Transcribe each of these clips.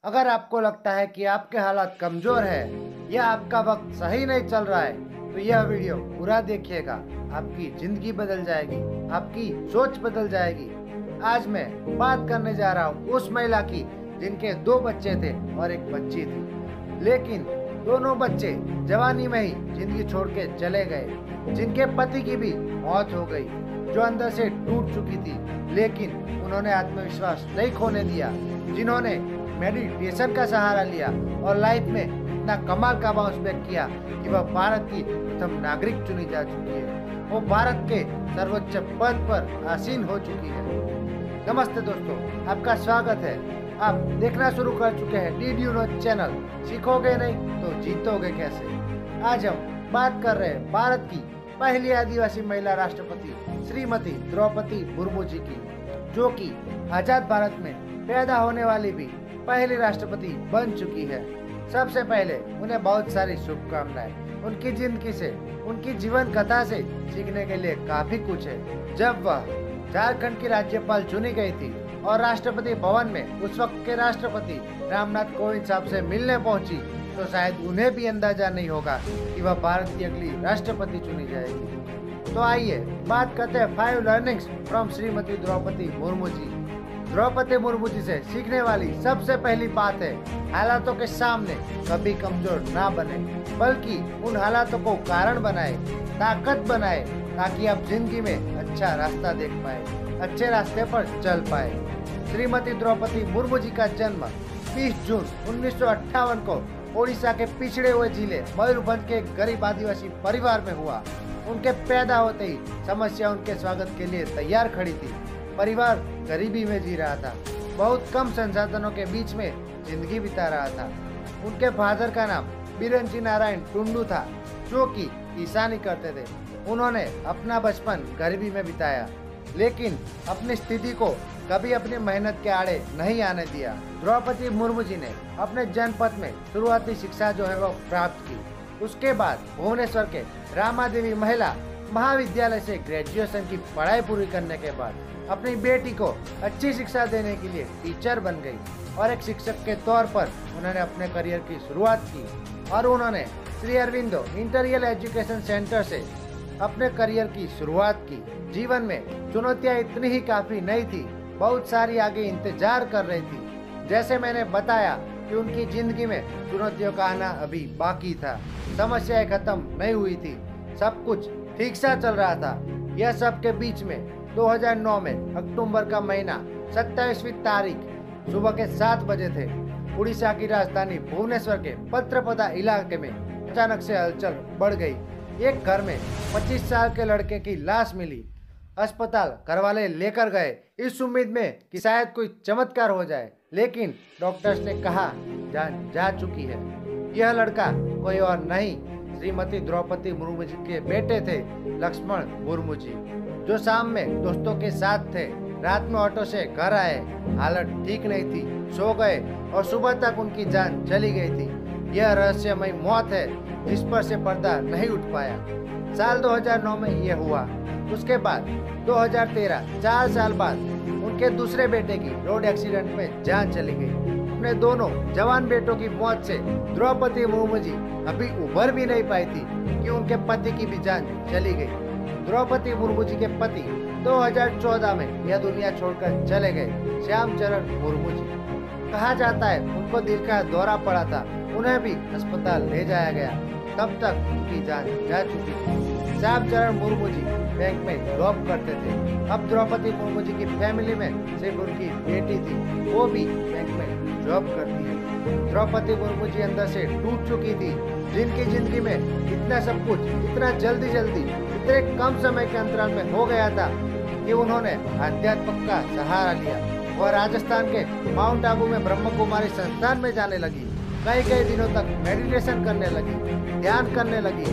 अगर आपको लगता है कि आपके हालात कमजोर है या आपका वक्त सही नहीं चल रहा है तो यह वीडियो पूरा देखिएगा। आपकी जिंदगी बदल जाएगी, आपकी सोच बदल जाएगी। आज मैं बात करने जा रहा हूँ उस महिला की जिनके 2 बच्चे थे और एक बच्ची थी, लेकिन दोनों बच्चे जवानी में ही जिंदगी छोड़ के चले गए। जिनके पति की भी मौत हो गई, जो अंदर से टूट चुकी थी, लेकिन उन्होंने आत्मविश्वास नहीं खोने दिया। जिन्होंने मेडिटेशन का सहारा लिया और लाइफ में इतना कमाल का बाउंस बैक किया कि वह भारत की प्रथम नागरिक चुनी जा चुकी है। वो भारत के सर्वोच्च पद पर आसीन हो चुकी है। नमस्ते दोस्तों, आपका स्वागत है। आप देखना शुरू कर चुके हैं डिड यू नो चैनल। सीखोगे नहीं तो जीतोगे कैसे। आज हम बात कर रहे हैं भारत की पहली आदिवासी महिला राष्ट्रपति श्रीमती द्रौपदी मुर्मू जी की, जो कि आजाद भारत में पैदा होने वाली भी पहली राष्ट्रपति बन चुकी है। सबसे पहले उन्हें बहुत सारी शुभकामनाएं। उनकी जिंदगी से, उनकी जीवन कथा से सीखने के लिए काफी कुछ है। जब वह झारखंड की राज्यपाल चुनी गई थी और राष्ट्रपति भवन में उस वक्त के राष्ट्रपति रामनाथ कोविंद साहब से मिलने पहुंची, तो शायद उन्हें भी अंदाजा नहीं होगा कि वह भारत की अगली राष्ट्रपति चुनी जाएगी। तो आइए बात करते हैं 5 लर्निंग्स फ्रॉम श्रीमती द्रौपदी मुर्मू जी। द्रौपदी मुर्मू जी से सीखने वाली सबसे पहली बात है, हालातों के सामने कभी कमजोर ना बने, बल्कि उन हालातों को कारण बनाए, ताकत बनाए, ताकि आप जिंदगी में अच्छा रास्ता देख पाए, अच्छे रास्ते पर चल पाए। श्रीमती द्रौपदी मुर्मू जी का जन्म 20 जून 1958 को ओडिशा के पिछड़े हुए जिले मयूरभंज के एक गरीब आदिवासी परिवार में हुआ। उनके पैदा होते ही समस्या उनके स्वागत के लिए तैयार खड़ी थी। परिवार गरीबी में जी रहा था, बहुत कम संसाधनों के बीच में जिंदगी बिता रहा था। उनके फादर का नाम बिरंजी नारायण टुंडू था, जो कि किसानी करते थे। उन्होंने अपना बचपन गरीबी में बिताया, लेकिन अपनी स्थिति को कभी अपनी मेहनत के आड़े नहीं आने दिया। द्रौपदी मुर्मू जी ने अपने जनपद में शुरुआती शिक्षा जो है वो प्राप्त की। उसके बाद भुवनेश्वर के रामादेवी महिला महाविद्यालय से ग्रेजुएशन की पढ़ाई पूरी करने के बाद अपनी बेटी को अच्छी शिक्षा देने के लिए टीचर बन गई और एक शिक्षक के तौर पर उन्होंने अपने करियर की शुरुआत की और उन्होंने Shri Aurobindo interior education centre से अपने करियर की शुरुआत की। जीवन में चुनौतियां इतनी ही काफी नहीं थी, बहुत सारी आगे इंतजार कर रही थी। जैसे मैंने बताया कि उनकी जिंदगी में चुनौतियों का आना अभी बाकी था, समस्याएं खत्म नहीं हुई थी, सब कुछ ठीक सा चल रहा था। यह सब के बीच में 2009 में अक्टूबर का महीना 27वीं तारीख सुबह के 7 बजे थे। उड़ीसा की राजधानी भुवनेश्वर के पत्रपदा इलाके में अचानक से हलचल बढ़ गई। एक घर में 25 साल के लड़के की लाश मिली। अस्पताल घरवाले लेकर गए इस उम्मीद में कि शायद कोई चमत्कार हो जाए, लेकिन डॉक्टर्स ने कहा जान जा चुकी है। यह लड़का कोई और नहीं, श्रीमती द्रौपदी मुर्मू जी के बेटे थे लक्ष्मण मुर्मू जी, जो शाम में दोस्तों के साथ थे। रात में ऑटो से घर आए, हालत ठीक नहीं थी, सो गए और सुबह तक उनकी जान चली गई थी। यह रहस्यमय मौत है जिस पर से पर्दा नहीं उठ पाया। साल 2009 में यह हुआ। उसके बाद 2013, 4 साल बाद उनके दूसरे बेटे की रोड एक्सीडेंट में जान चली गई। अपने दोनों जवान बेटों की मौत से द्रौपदी मुर्मू जी अभी उभर भी नहीं पाई थी कि उनके पति की भी जान चली गई। द्रौपदी मुर्मू जी के पति 2014 में यह दुनिया छोड़कर चले गए, श्याम चरण मुर्मू जी। कहा जाता है उनको दिल का दौरा पड़ा था, उन्हें भी अस्पताल ले जाया गया, तब तक उनकी जान जा चुकी थी। श्याम चरण मुर्मू जी बैंक में जॉब करते थे। अब द्रौपदी मुर्मू जी की फैमिली में सिर्फ उनकी बेटी थी, वो भी बैंक में जॉब करती है। द्रौपदी मुर्मू जी अंदर से टूट चुकी थी। जिनकी जिंदगी में इतना सब कुछ इतना जल्दी इतने कम समय के अंतराल में हो गया था कि उन्होंने अध्यात्म का सहारा लिया और राजस्थान के माउंट आबू में ब्रह्म कुमारी संस्थान में जाने लगी। कई दिनों तक मेडिटेशन करने लगी, ध्यान करने लगी,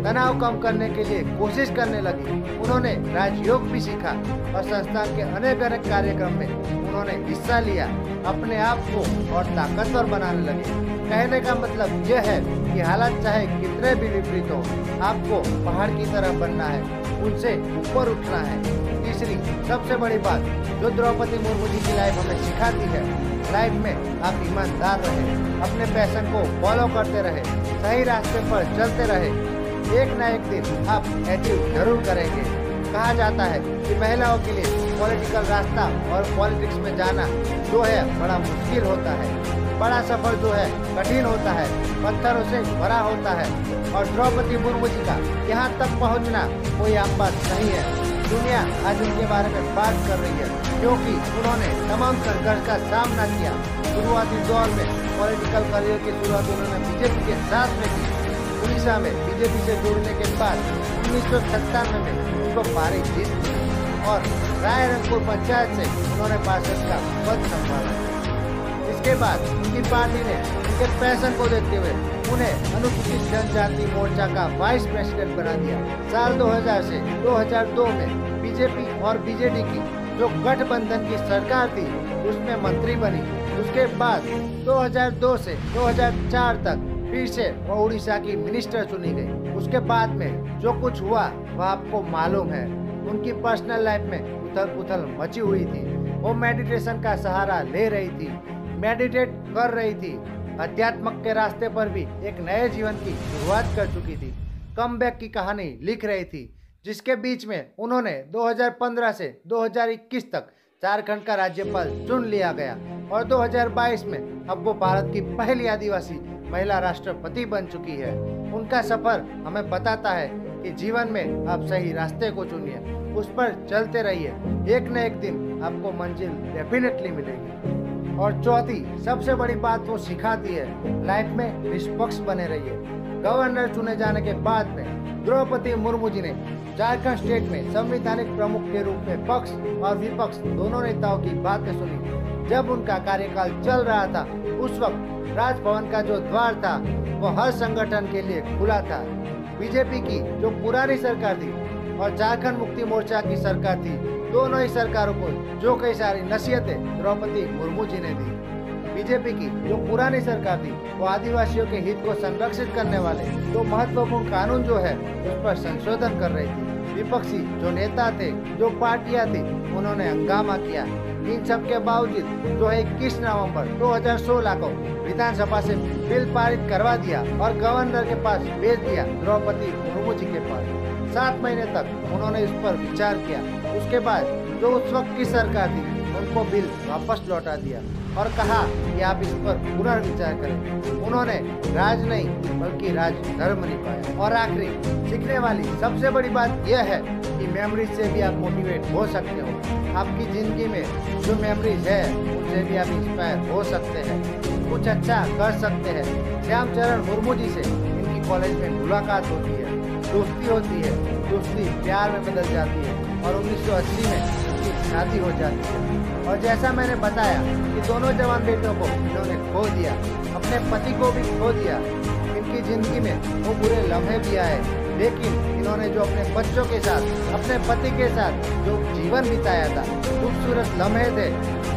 तनाव कम करने के लिए कोशिश करने लगी। उन्होंने राजयोग भी सीखा और संस्थान के अनेक कार्यक्रम में उन्होंने हिस्सा लिया। अपने आप को और ताकतवर बनाने लगे। कहने का मतलब यह है कि हालात चाहे कितने भी विपरीत हो, आपको पहाड़ की तरह बनना है, उनसे ऊपर उठना है। तीसरी सबसे बड़ी बात जो द्रौपदी मुर्मू जी की लाइफ हमें सिखाती है, लाइफ में आप ईमानदार रहे, अपने पैशन को फॉलो करते रहे, सही रास्ते पर चलते रहे, एक न एक दिन आप अचीव जरूर करेंगे। कहा जाता है कि महिलाओं के लिए पॉलिटिकल रास्ता और पॉलिटिक्स में जाना जो है बड़ा मुश्किल होता है, बड़ा सफर जो है कठिन होता है, पत्थरों से भरा होता है। और द्रौपदी मुर्मू जी का यहाँ तक पहुँचना कोई आम बात नहीं है। दुनिया आज उनके बारे में बात कर रही है क्योंकि उन्होंने तमाम संघर्ष का सामना किया। शुरुआती दौर में पॉलिटिकल करियर की शुरुआत उन्होंने बीजेपी के साथ में की। उड़ीसा में बीजेपी से जुड़ने के बाद 1997 में उनको पारी जीत दी और रायरंगपुर पंचायत से उन्होंने पार्षद का पद संभाला। इसके बाद उनकी पार्टी ने उनके पैशन को देखते हुए उन्हें अनुसूचित जनजाति मोर्चा का वाइस प्रेसिडेंट बना दिया। साल 2000 से 2002 में बीजेपी और बीजेडी की जो गठबंधन की सरकार थी उसमें मंत्री बनी। उसके बाद 2002 से 2004 तक फिर से वो उड़ीसा की मिनिस्टर चुनी गई। उसके बाद में जो कुछ हुआ वह आपको मालूम है। उनकी पर्सनल लाइफ में उथल पुथल मची हुई थी। वो मेडिटेशन का सहारा ले रही थी, मेडिटेट कर रही थी, अध्यात्म के रास्ते पर भी एक नए जीवन की शुरुआत कर चुकी थी, कमबैक की कहानी लिख रही थी, जिसके बीच में उन्होंने 2015 से 2021 तक झारखंड का राज्यपाल चुन लिया गया और 2022 में अब वो भारत की पहली आदिवासी महिला राष्ट्रपति बन चुकी है। उनका सफर हमें बताता है कि जीवन में आप सही रास्ते को चुनिए, उस पर चलते रहिए, एक न एक दिन आपको मंजिल डेफिनेटली मिलेगी। और चौथी सबसे बड़ी बात वो सिखाती है, लाइफ में निष्पक्ष बने रहिए। गवर्नर चुने जाने के बाद में द्रौपदी मुर्मू जी ने झारखंड स्टेट में संवैधानिक प्रमुख के रूप में पक्ष और विपक्ष दोनों नेताओं की बातें सुनी। जब उनका कार्यकाल चल रहा था उस वक्त राजभवन का जो द्वार था वो हर संगठन के लिए खुला था। बीजेपी की जो पुरानी सरकार थी और झारखंड मुक्ति मोर्चा की सरकार थी, दोनों ही सरकारों को जो कई सारी नसीहतें द्रौपदी मुर्मू जी ने दी। बीजेपी की जो पुरानी सरकार थी वो आदिवासियों के हित को संरक्षित करने वाले जो महत्वपूर्ण कानून जो है उस पर संशोधन कर रही थी। विपक्षी जो नेता थे, जो पार्टियां थी, उन्होंने हंगामा किया। इन सब के बावजूद जो है 21 नवंबर 2016 को विधानसभा से बिल पारित करवा दिया और गवर्नर के पास भेज दिया द्रौपदी मुर्मू जी के पास। 7 महीने तक उन्होंने इस पर विचार किया। उसके बाद जो उस वक्त की सरकार थी उनको बिल वापस लौटा दिया और कहा कि आप इस पर पुनर्विचार करें। उन्होंने राज नहीं बल्कि राज धर्म निभाया। और आखिरी सीखने वाली सबसे बड़ी बात यह है कि मेमोरीज से भी आप मोटिवेट हो सकते हो। आपकी जिंदगी में जो मेमोरीज है उनसे भी आप इंस्पायर हो सकते हैं, कुछ अच्छा कर सकते हैं। श्यामचरण मुर्मू जी से इनकी कॉलेज में मुलाकात होती है, दोस्ती होती है, दोस्ती प्यार में बदल जाती है और 1980 में उनकी शादी हो जाती है। और जैसा मैंने बताया कि दोनों जवान बेटियों को इन्होंने खो दिया, अपने पति को भी खो दिया। इनकी जिंदगी में वो बुरे लम्हे भी आए, लेकिन इन्होंने जो अपने बच्चों के साथ, अपने पति के साथ जो जीवन बिताया था, खूबसूरत लम्हे थे,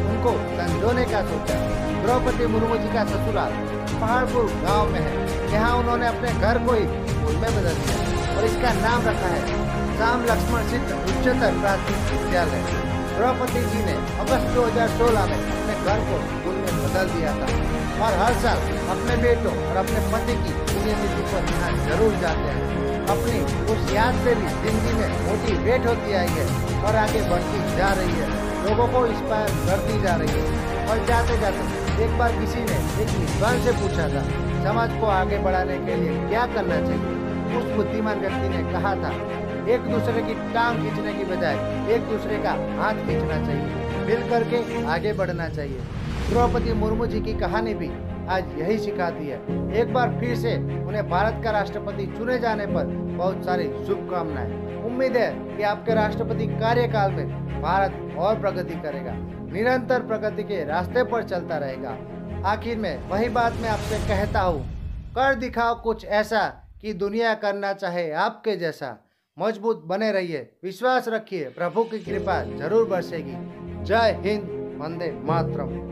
उनको संजोने का सोचा। द्रौपदी मुर्मू जी का ससुराल पहाड़पुर गांव में है। यहाँ उन्होंने अपने घर को ही स्कूल में बदल दिया और इसका नाम रखा है श्याम लक्ष्मण सिद्ध उच्चतर प्राथमिक विद्यालय। द्रौपदी जी ने अगस्त 2016 में अपने घर को स्कूल में बदल दिया था और हर साल अपने बेटों और अपने पति की पुण्यतिथि पर यहाँ जरूर जाते हैं। अपनी उस याद से भी जिंदगी में मोटिवेट होती आई है और आगे बढ़ती जा रही है, लोगों को इंस्पायर करती जा रही है। और जाते जाते एक बार किसी ने एक विद्वान से पूछा था, समाज को आगे बढ़ाने के लिए क्या करना चाहिए। उस बुद्धिमान व्यक्ति ने कहा था, एक दूसरे की टांग खींचने की बजाय एक दूसरे का हाथ खींचना चाहिए, मिल करके आगे बढ़ना चाहिए। द्रौपदी मुर्मू जी की कहानी भी आज यही सिखाती है। एक बार फिर से उन्हें भारत का राष्ट्रपति चुने जाने पर बहुत सारी शुभकामनाएं। उम्मीद है कि आपके राष्ट्रपति कार्यकाल में भारत और प्रगति करेगा, निरंतर प्रगति के रास्ते पर चलता रहेगा। आखिर में वही बात मैं आपसे कहता हूँ, कर दिखाओ कुछ ऐसा कि दुनिया करना चाहे आपके जैसा। मजबूत बने रहिए, विश्वास रखिए, प्रभु की कृपा जरूर बरसेगी। जय हिंद, वंदे मातरम।